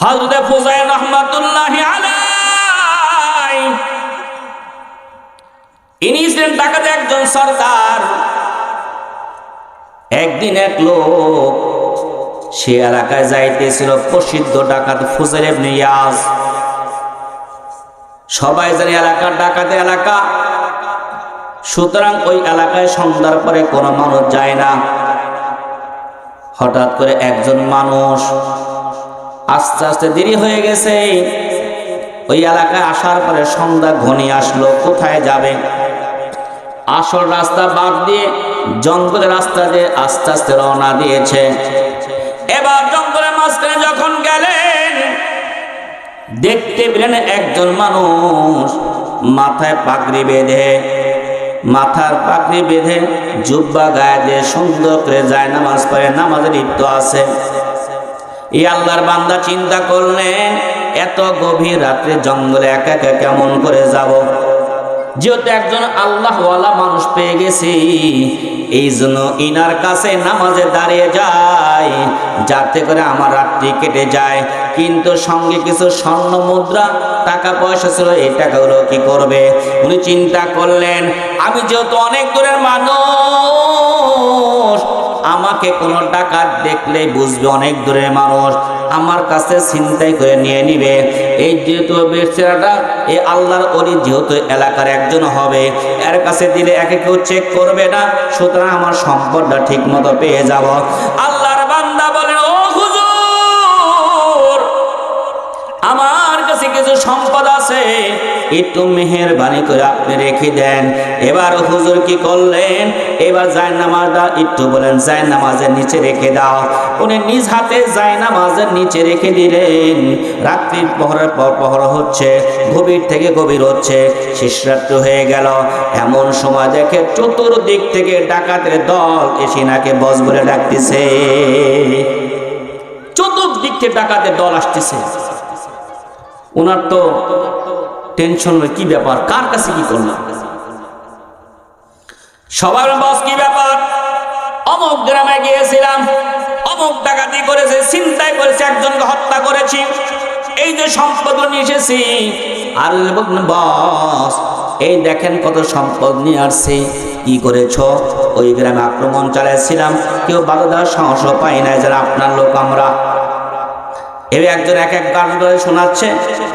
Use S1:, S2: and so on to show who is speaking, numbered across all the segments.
S1: হযরত ফুযাইল রাহমাতুল্লাহি আলাইহি ইনি ছিলেন ডাকাতের একজন সরদার। একদিন এক লোক সে এলাকায় যাইতেছিল, প্রসিদ্ধ ডাকাত ফুযাইল ইবনে ইয়াজ। সবাই জানে এলাকার ডাকাতের এলাকা, সুতরাং ওই এলাকায় সন্ধ্যার পরে কোনো মানুষ যায় না। হঠাৎ করে একজন মানুষ, আস্তে আস্তে দেরি হয়ে গেছে, ওই এলাকায় আসার পরে সন্ধ্যা ঘনিয়ে আসলো, কোথায় যাবে? আসল রাস্তা বাদ দিয়ে জঙ্গলের রাস্তা দিয়ে আস্তে আস্তে রওনা দিয়েছে। এবার জঙ্গলের মাঝখানে যখন গেলেন, দেখতে পেলেন একজন মানুষ মাথায় পাগড়ি বেঁধে, মাথার পাগড়ি বেঁধে জুব্বা গায়ে দিয়ে সুন্দর করে যায় নামাজ পড়ে, নামাজের লিপ্ত আছে। এই আল্লাহর বান্দা চিন্তা করলেন, এত গভীর রাত্রে জঙ্গলে একা একা কেমন করে যাব? যেহেতু একজন আল্লাহওয়ালা মানুষ পেয়ে গেছি, এই জন্য ইনার কাছে নামাজে দাঁড়িয়ে যায়, যাতে করে আমার রাত্রি কেটে যায়। কিন্তু সঙ্গে কিছু স্বর্ণ মুদ্রা, টাকা পয়সা ছিল, এই টাকাগুলো কি করবে? উনি চিন্তা করলেন, আমি যেহেতু অনেক দূরের মানুষ, আমাকে কোনো টাকা দেখলেই বুঝবে অনেক দূরের মানুষ, আমার কাছে ছিনতাই করে নিয়ে নিবে। এই যেহেতু বেচারাটা এই আল্লাহর ওলি, যেহেতু এলাকার একজন হবে, এর কাছে দিলে একে কেউ চেক করবে না, সুতরাং আমার সম্পদটা ঠিক মতো পেয়ে যাব। আল্লাহর বান্দা বলেন, ও হুজুর, আমার কাছে কিছু সম্পদ আছে, একটু মেহেরবানি করে আপনি রেখে দেন। এবার হুজুর কি করলেন? এবার জায়নামাজটা একটু বলেন জায়নামাজের নিচে রেখে দাও। উনি নিজ হাতে জায়নামাজের নিচে রেখে দিলেন। রাত্রির প্রহরের পর প্রহর হচ্ছে, গভীর থেকে গভীর হচ্ছে, শেষ রাত্রি হয়ে গেল। এমন সময় দেখে চতুর্দিক থেকে ডাকাতের দল এসে নাকে বস বলে ডাকতেছে। চতুর্দিক থেকে ডাকাতের দল আসতেছে। ওনার তো টেনশন, কি ব্যাপার, কার কাছে কি করলাম? সবার বস, কি ব্যাপার? অমুক গ্রামে গিয়েছিলাম, অমুক ডাকাতি করেছে, ছিনতাই করেছে, একজনকে হত্যা করেছি, এই যে সম্পদ নিয়ে এসেছি। আর বস, এই দেখেন কত সম্পদ নিয়ে আসছে। কি করেছ? ওই গ্রামে আক্রমণ চালিয়েছিলাম, কেউ বাধা দেওয়ার সাহসও পাই না, যারা আপনার লোক আমরা। এবার একজন এক এক কাজ করে শোনাচ্ছে,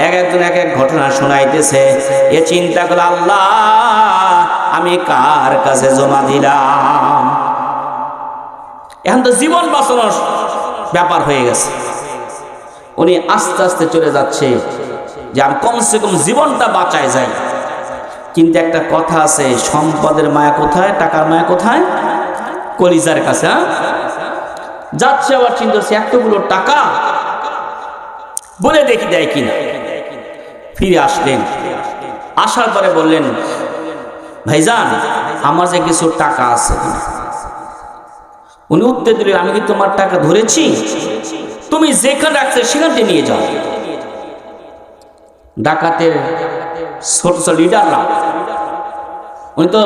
S1: একজন এক এক ঘটনা শোনাইতেছে। এ চিন্তা করে, আল্লাহ আমি কার কাছে জমা দিলাম? এখন তো জীবন বাঁচানোর ব্যাপার হয়ে গেছে। উনি আস্তে আস্তে চলে যাচ্ছে যে আমি কমসে কম জীবনটা বাঁচায় যাই। কিন্তু একটা কথা আছে, সম্পদের মায়া কোথায়, টাকার মায়া কোথায়? কলিজার কাছে। যাচ্ছে, আবার চিন্তা করছে এতগুলো টাকা, বলে দেখি দেয় কিনা। ফিরে আসলেন, আসার পরে বললেন, ভাইজান আমার যে কিছু টাকা আছে। উনি উত্তর দিলেন, আমি কি তোমার টাকা ধরেছি? তুমি যেখানে রাখছে সেখানে নিয়ে যাও। ডাকাতের ছোট ছোট লিডাররা, উনি তো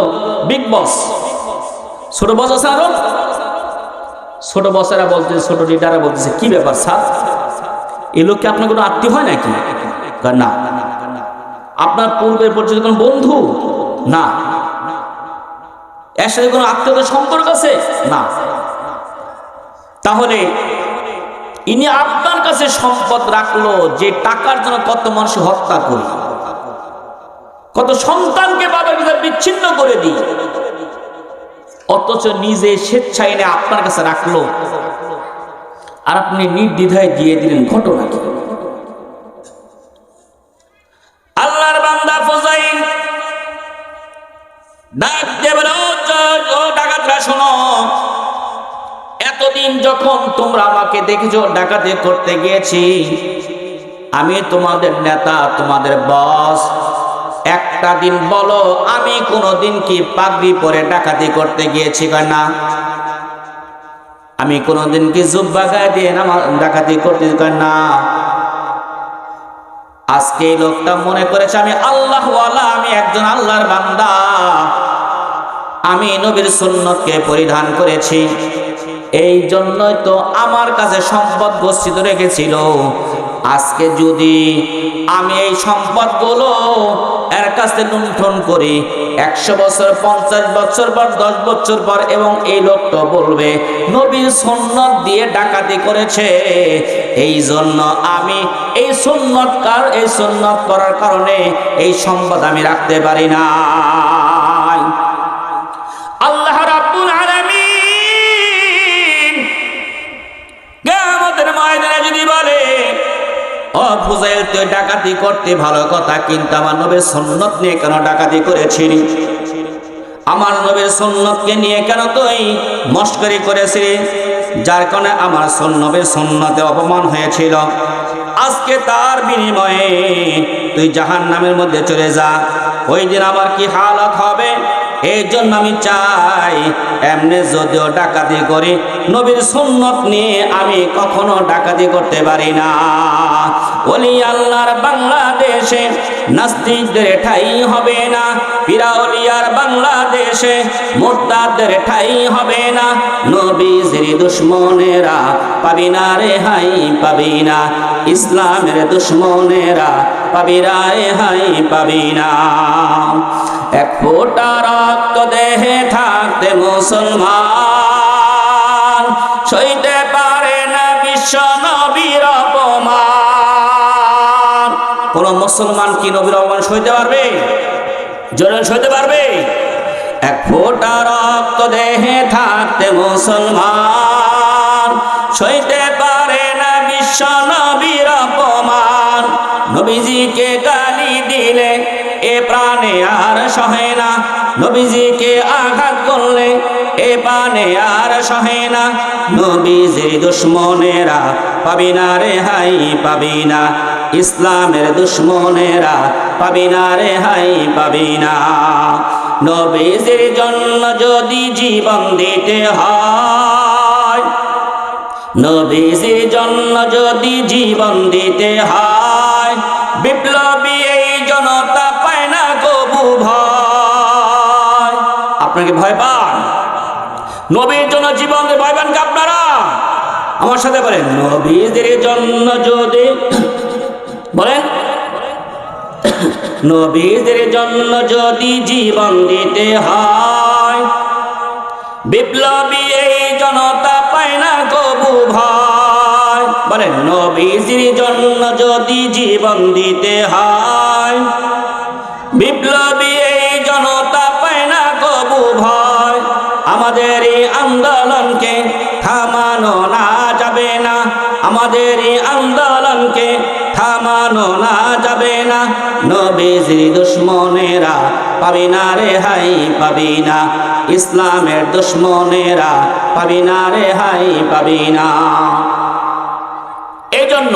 S1: বিগ বস, ছোট বস আছে আরো, ছোট বসেরা বলতেছে, ছোট লিডাররা বলতেছে, কি ব্যাপার স্যার, এই লোককে আপনার কোনো আত্মীয় হয় নাকি? না। আপনার পূর্বের পরিচিত কোনো বন্ধু? না। এর সাথে কোনো আত্মীয়তার সম্পর্ক আছে? না। তাহলে ইনি আপনার কাছে সম্পদ রাখলো, যে টাকার জন্য কত মানুষ হত্যা করি, কত সন্তানকে বাবা বিচ্ছিন্ন করে দিই, অথচ নিজে স্বেচ্ছায় এনে আপনার কাছে রাখলো, আর আপনি নির্দ্বিধায় দিয়ে দিলেন। ঘটনা কি? আল্লাহর বান্দা ফুযাইল ডাক দিয়ে বলে, ও ডাকাতরা শোনো, এতদিন যখন তোমরা আমাকে দেখেছো ডাকাতি করতে গিয়েছি, আমি তোমাদের নেতা, তোমাদের বস, একটা দিন বলো আমি কোনোদিন কি পাগড়ি পরে ডাকাতি করতে গিয়েছি? না। আমি কোনোদিন কি জুব্বা গায়ে দিয়ে ডাকাতি করতে? না। আজকে এই লোকটা মনে করেছে আমি আল্লাহওয়ালা, আমি একজন আল্লাহর বান্দা, আমি নবীর সুন্নতকে পরিধান করেছি, এই জন্যই তো আমার কাছে সম্পদ গচ্ছিত রেখেছিল। আজকে যদি আমি এই সম্পদগুলো এর কাছে লুণ্ঠন করি, 100 বছর, 50 বছর পর, 10 বছর পর, এবং এই লোকটা বলবে নবীর সুন্নত দিয়ে ডাকাতি করেছে, এই জন্য আমি এই সুন্নত করার কারণে এই সম্পদ আমি রাখতে পারি না। আল্লাহ রাব্বুল আলামিন কিয়ামতের ময়দানে যদি বলে, ও ফুজাইল, তুই ডাকাতি করতে ভালো কথা, কিন্তু আমার নবীর সুন্নত নিয়ে কেন ডাকাতি করেছিলি? আমার নবীর সুন্নতকে নিয়ে কেন তুই মস্করি করেছিলি? যার কারণে আমার নবীর সুন্নতে অপমান হয়েছিল। আজকে তার বিনিময়ে তুই জাহান্নামের মধ্যে চলে যা। ওই দিন আমার কি হালত হবে? এই জন্য আমি চাই এমনি যদিও ডাকাতি করি, নবীর সুন্নত নিয়ে আমি কখনো ডাকাতি করতে পারি না। ওলি আল্লাহর বাংলাদেশে নাস্তিকদের ঠাই হবে না, পিরাউলিয়ার বাংলাদেশে মুরতাদদের ঠাই হবে না, নবীজির দুশ্মনেরা পাবি না রেহাই পাবি না, ইসলামের দুশ্মনেরা পাবি না রেহাই পাবি না। এক ফোঁটা রক্ত দেহে থাকতে মুসলমান সইতে পারে না বিশ্ব নবীর অপমান। কোন মুসলমান কি নবীর অপমান সইতে পারবে? জোরে সইতে পারবে? এক ফোঁটা রক্ত দেহে থাকতে মুসলমান সইতে পারে না বিশ্ব নবীর অপমান। নবীজিকে গালি দিলে এ প্রাণে আর সহে না, নবীজিকে আঘাত করলে এ প্রাণে আর সহে না, নবীজির দুশ্মনেরা পাবি না রেহাই পাবি না, ইসলামের দুশ্মনেরা পাবি না রেহাই পাবি না। নবীজির জন্য যদি জীবন দিতে হয়, নবীজির জন্য যদি জীবন দিতে হয়, বিপ্লবী এই জনতা পায় না কবু ভয়। আপনাকে ভয় পান? নবীর জন্য জীবন ভয় পান কি আপনারা? আমার সাথে বলেন, নবীজির জন্য যদি বলেন, নবীজির জন্য যদি জীবন দিতে হয়, বিপ্লবী এই জনতা পায় না কবু ভয়। বলেন, নবীজির জন্য যদি জীবন দিতে হয়, বিপ্লবী এই জনতা পায় না কবু ভয়। আমাদের এই আন্দোলনকে থামানো না যাবে না, আমাদের এই আন্দোলনকে থামানো না যাবে না, নবীজির দুশ্মনেরা পাবি না রেহাই পাবি না, ইসলামের দুশ্মনেরা পাবি না রেহাই পাবি না। এই জন্য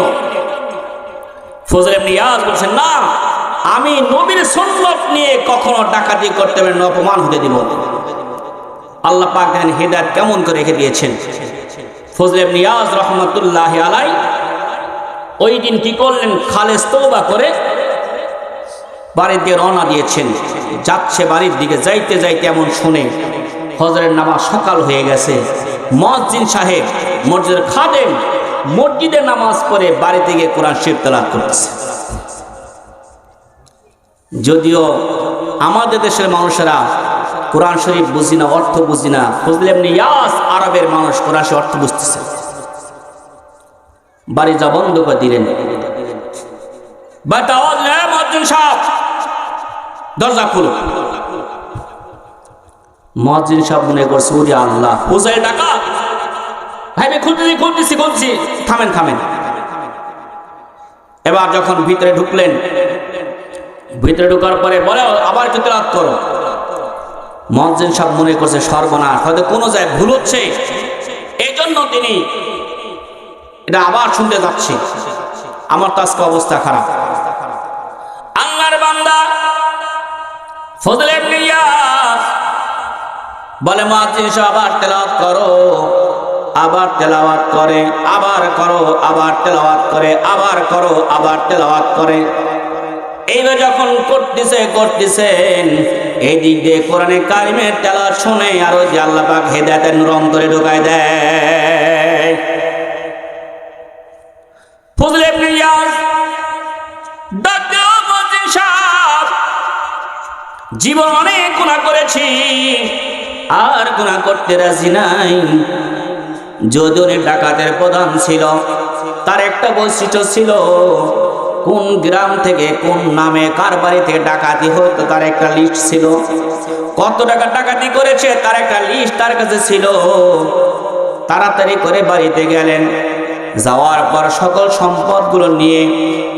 S1: ফজল ইবনে ইয়াজ বলছেন, না, আমি নবীর সুন্নত নিয়ে কখনো ডাকাতি করতে পারি না, অপমান হতে দিব না। আল্লাহ পাক দেখেন হিদায়াত কেমন করে রেখে দিয়েছেন। ফজল ইবনে ইয়াজ রাহমাতুল্লাহি আলাইহি ওই দিন কি করলেন? খালেস তওবা করে বাড়ির দিকে রওনা দিয়েছেন। যাচ্ছে বাড়ির দিকে, যাইতে যাইতে এমন শুনে ফজরের নামাজ সকাল হয়ে গেছে। মুয়াজ্জিন সাহেব, মসজিদের খাদেম মসজিদে নামাজ পড়ে বাড়িতে গিয়ে কোরআন শরীফ তেলাওয়াত করতেছে। যদিও আমাদের দেশের মানুষেরা কোরআন শরীফ বুঝি না, অর্থ বুঝি না, ফজল ইবনে ইয়াজ আরবের মানুষ কোরআন শরীফ অর্থ বুঝতেছে। বাড়ি যা বন্ধ করে দিলেন। মুয়াজ্জিন সাহেব, দরজা খুলো। মুয়াজ্জিন সাহেব মনে করছে, ওরে আল্লাহ, হুজাইল ডাকাত। ভাই খুলতেছি, থামেন। এবার যখন ভিতরে ঢুকলেন, ভিতরে ঢুকার পরে বলে, আবার একটু তেলাওয়াত করো। মুয়াজ্জিন সাহেব মনে করছে সর্বনাশ, হয়তো কোনো জায়গায় ভুল হচ্ছে, এই জন্য তিনি এটা আবার শুনতে যাচ্ছি। আমার তো আজকে অবস্থা খারাপ। আল্লাহর বান্দা ফজল ইবনে ইয়াজ বলে, মুয়াজ্জিন সাহেব আবার তেলাওয়াত করো। আবার তেলাওয়াত করে, আবার করো, আবার তেলাওয়াত করে, আবার করো, আবার তেলাওয়াত করে। এইবার যখন করতেছেন, এই দিক দিয়ে কোরআনে কারিমের তেলাওয়াত শুনে আরো যে আল্লাহ পাক হেদায়েতের নূর অন্তরে ঢুকায় দেয়। ফজল ইবনে ইয়াজ ডাকতেও বলছেন, সাহেব জীবন অনেক গুনাহ করেছি, আর গুনাহ করতে রাজি নাই। যদিও ডাকাতের প্রধান ছিল, তার একটা বৈশিষ্ট্য ছিল, কোন গ্রাম থেকে কোন নামে কার বাড়ি থেকে ডাকাতি হতো তার একটা লিস্ট ছিল, কত টাকা ডাকাতি করেছে তার একটা লিস্ট তার কাছে ছিল। তাড়াতাড়ি করে বাড়িতে গেলেন, যাওয়ার পর সকল সম্পদগুলো নিয়ে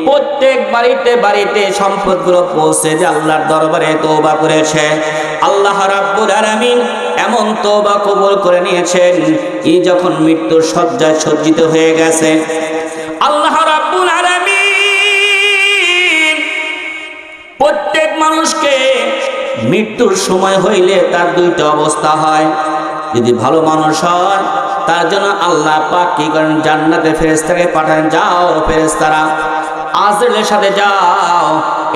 S1: প্রত্যেক বাড়িতে বাড়িতে সম্পদগুলো পৌঁছে যে আল্লাহর দরবারে তওবা করেছে। আল্লাহ রাব্বুল আলামিন এমন তওবা কবুল করে নিয়েছেন, এই যখন মৃত্যুর শয্যায় সজ্জিত হয়ে গেছে, আল্লাহ রাব্বুল আলামিন প্রত্যেক মানুষকে মৃত্যুর সময় হইলে তার দুইটা অবস্থা হয়। যদি ভালো মানুষ হয় তার জন্য আল্লাহ পাক কি করেন, জান্নাতে ফেরেশতাকে পাঠান, যাও ফেরেশতারা আজরাইলের সাথে যাও,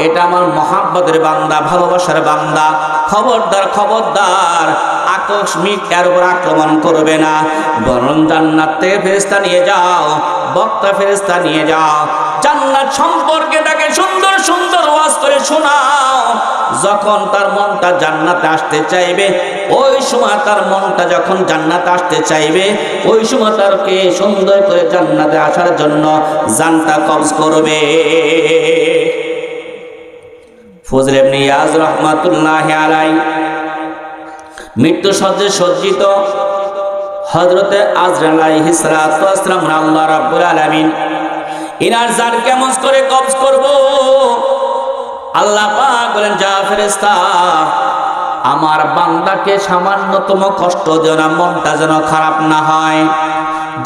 S1: এটা আমার মহাব্বতের বান্দা, ভালোবাসার বান্দা, খবরদার খবরদার আকস্মিক এর উপর আক্রমণ করবে না, বরং জান্নাত থেকে ফেরেশতা নিয়ে যাও, বক্তা ফেরেশতা নিয়ে যাও, জান্নাত সম্পর্কে তাকে সুন্দর সুন্দর ওয়াজ করে শোনাও। যখন তার মনটা জান্নাতে আসতে চাইবে, ওই সময় তার মনটা যখন জান্নাতে আসতে চাইবে, ওই সময় তারকে সুন্দর করে জান্নাতে আসার জন্য জানটা কবজ করবে। ফজল ইবনে ইয়াজ রাহমাতুল্লাহি আলাইহি মৃত্যু শয্যায় সজ্জিত হযরতে আজরাইল আলাইহিস সালাতু ওয়াস সালাম, আল্লাহ রাব্বুল আলামিন ইনার জান কেমন করে কবজ করব? আল্লাহ পাক বলেন, যা ফেরেশতা আমার বান্দাকে সামান্যতম কষ্ট দিও না, মনটা যেন খারাপ না হয়,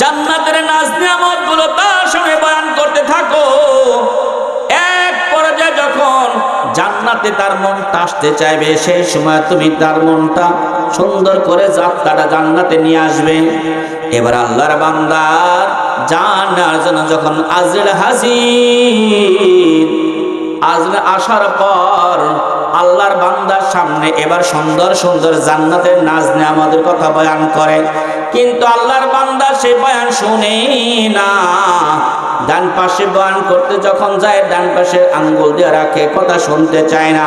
S1: জান্নাতের নাজ নিয়ামত গুলো তার সামনে বয়ান করতে থাকো। এক পর্যায়ে যখন জান্নাতে তার মনটা আসতে চাইবে, সেই সময় তুমি তার মনটা সুন্দর করে যাত্রাটা জান্নাতে নিয়ে আসবে। এবার আল্লাহর বান্দার জানার জন্য যখন আজরাইল হাজির, আজরাইল আসার পর আল্লাহর বান্দার সামনে এবার সুন্দর সুন্দর জান্নাতের নাজ নিয়ামতের কথা বয়ান করে, কিন্তু আল্লাহর বান্দা সে বয়ান শুনে না। ডান পাশে বয়ান করতে যখন যায়, ডান পাশে আঙ্গুল দিয়ে রাখে, কথা শুনতে চায় না।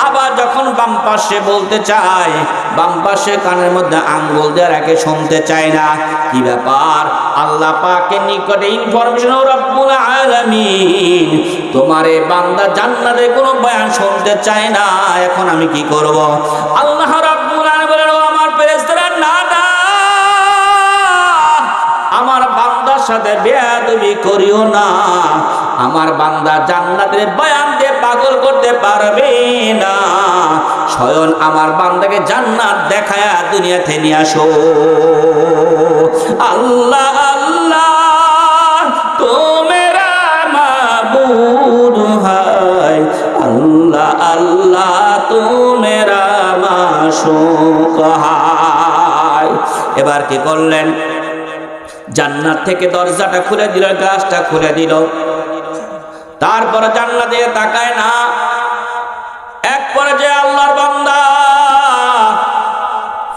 S1: আবার যখন বাম পাশে বলতে চায়, বাম পাশে কানের মধ্যে আঙ্গুল দিয়ে রাখে, শুনতে চায় না। কি ব্যাপার? আল্লাহ পাকের নিকটে ইনফরমেশন, রব্বুল আলামিন তোমার এই বান্দা জান্নাতে কোনো বয়ান শুনতে চায় না, এখন আমি কি করব? আল্লাহ রাব্বুল আলামিন বলেন, ও আমার ফেরেশতারা, না না, আমার বান্দার সাথে বেয়াদবি করিও না, আমার বান্দা জান্নাতের বয়ান দিয়ে পাগল করতে পারবে না, স্বয়ং আমার বান্দাকে জান্নাত দেখায়া দুনিয়াতে নিয়ে আসো। আল্লাহ আল্লাহ তো মেরা মাবুদ হায়, আল্লাহ আল্লাহ তো মেরা মাশুক হায়। এবার কি করলেন? জান্নাত থেকে দরজাটা খুলে দিল, গাছটা খুলে দিল, তারপর জান্নাতে তাকায় না। এক পর্যায়ে আল্লাহর বান্দা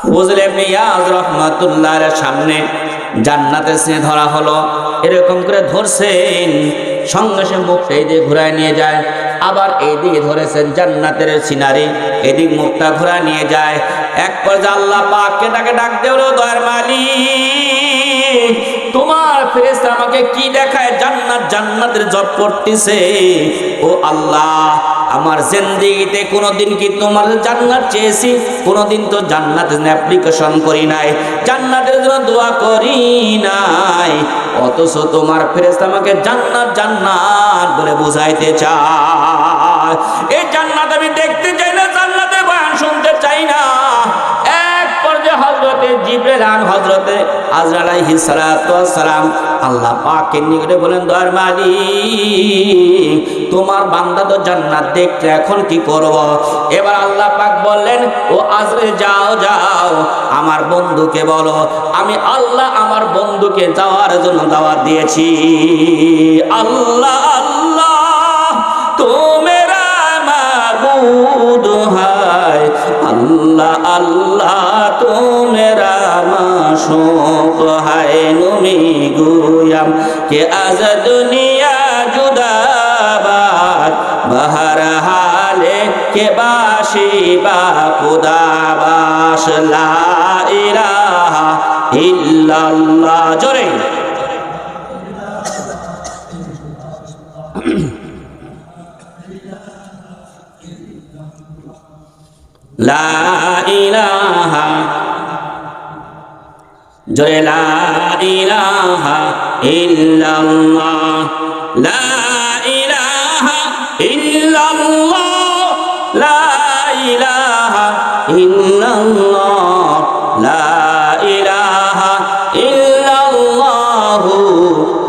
S1: ফজল ইবনে ইয়াজ রাহমাতুল্লাহর সামনে জান্নাতের সিনে ধরা হলো, এরকম করে ধরছেন, সঙ্গে সঙ্গে মুখটা এদিকে ঘুরায় নিয়ে যায়, আবার এইদিকে ধরেছেন জান্নাতের সিনারি, এদিক মুখটা ঘুরায় নিয়ে যায়। এক পর্যায়ে আল্লাহ পাককে তাকে ডাক দিল, দয়ার মালিক তোমার ফেরেশতা আমাকে কি দেখায়? জান্নাত জান্নাতের জব করতেছে। ও আল্লাহ, আমার জিন্দেগিতে কোনোদিন কি তোমার জান্নাত চেয়েছি? কোনোদিন তো জান্নাতের অ্যাপ্লিকেশন করি নাই, জান্নাতের জন্য দোয়া করি নাই, অথচ তোমার ফেরেশতা আমাকে জান্নাত জান্নাত বলে বুঝাইতে চায়। এই জান্নাত আমি দেখতে চাই না, জান্নাতের বয়ান শুনতে চাই না। এক পর্যায়ে হযরতে জিবরাইল হযরতে আজরাইল আলাইহিস সালাতু ওয়াস সালাম আল্লাহ পাকের নিকটে বলেন, দয়ার মালিক তোমার বান্দা তো জান্নাত দেখতে, এখন কি করব? এবার আল্লাহ পাক বললেন, ও আজরাইল যাও যাও, আমার বন্ধুকে বলো আমি আল্লাহ আমার বন্ধুকে যাওয়ার জন্য দাওয়াত দিয়েছি। আল্লাহ আল্লাহ তো মেরা মাবুদ হায়, আল্লাহ আল্লাহ তো মেরা মাশুক হায়, নুমি গুয়াম কে আজ দুনিয়া জুদাবাদ বাহার হালে কে বাসি বা খুদাবাস লা ইলাহা ইল্লাল্লাহ জোরে লা ইলাহা জোরে লা ইলাহা ইল্লাল্লাহ লা ইলাহা ইল্লাল্লাহ লা ইলাহা ইল্লাল্লাহ লা ইলাহা ইল্লাল্লাহু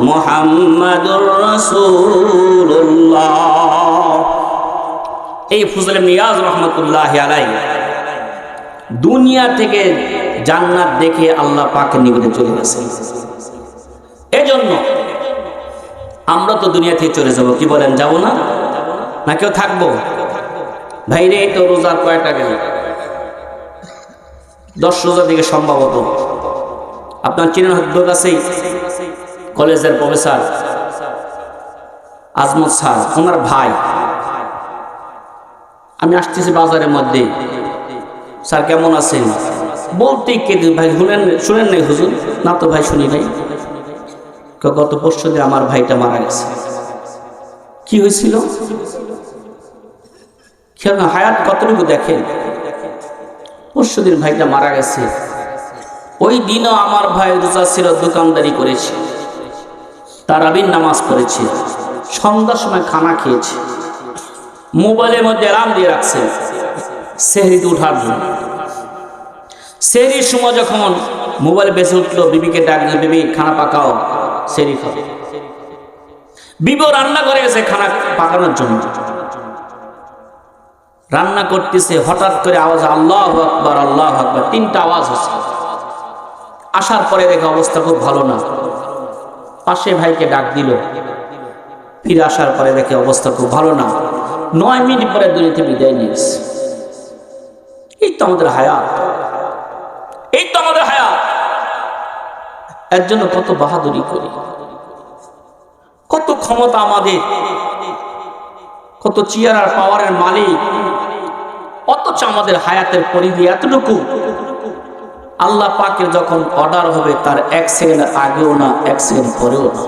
S1: মুহাম্মাদুর রাসূলুল্লাহ। এই ফজল ইবনে ইয়াজ রাহমাতুল্লাহি আলাইহি দুনিয়া থেকে জান্নাত দেখে আল্লাহ পাকের নিকটে চলে গেছে। এজন্য আমরা তো দুনিয়া থেকে চলে যাব, কি বলেন, যাব না? না কেউ থাকবো? ভাইরে এই তো রোজার কয়টা গেল, 10 রোজা দিকে সম্ভবত আপনার চিনেন হদ্দর কাছেই কলেজের প্রফেসর আজমত স্যার, ওনার ভাই। আমি আসতেছি বাজারের মধ্যে, স্যার কেমন আছেন বলতে কেঁদে, ভাই শুনেন নাই হুজুর? না তো ভাই শুনি ভাই। গত পরশু দিন আমার ভাইটা মারা গেছে। কি হয়েছিল? হায়াত কতটুকু দেখেন। পরশু দিন ভাইটা মারা গেছে। ওই দিনও আমার ভাই রোজা ছিল, দোকানদারি করেছে, তারাবির নামাজ পড়েছে, সন্ধ্যার সময় খানা খেয়েছে, মোবাইলের মধ্যে অ্যালার্ম দিয়ে রাখছে সেহরিতে উঠার জন্য। সেহরির সময় যখন মোবাইল বেঁচে উঠলো, বিবিকে ডাক দিল, বিবি খানা পাকাও, সেহরি খাবে। বিবিও রান্না করে গেছে খানা পাকানোর জন্য, রান্না করতেছে। হঠাৎ করে আওয়াজ, আল্লাহু আকবার আল্লাহু আকবার, 3টা আওয়াজ হচ্ছে। আসার পরে দেখে অবস্থা খুব ভালো না, পাশে ভাইকে ডাক দিল। ফিরে আসার পরে দেখে অবস্থা খুব ভালো না। 9 মিনিট পরে দুনিয়াতে বিদায় নিয়েছে। এই তো আমাদের হায়াত, এই তো আমাদের হায়াত। এর জন্য কত বাহাদুরি করি, কত ক্ষমতা আমাদের, কত চেয়ার আর পাওয়ারের মালিক, অথচ আমাদের হায়াতের পরিধি এতটুকু। আল্লাহ পাকের যখন অর্ডার হবে তার 1 সেকেন্ড আগেও না, 1 সেকেন্ড পরেও না।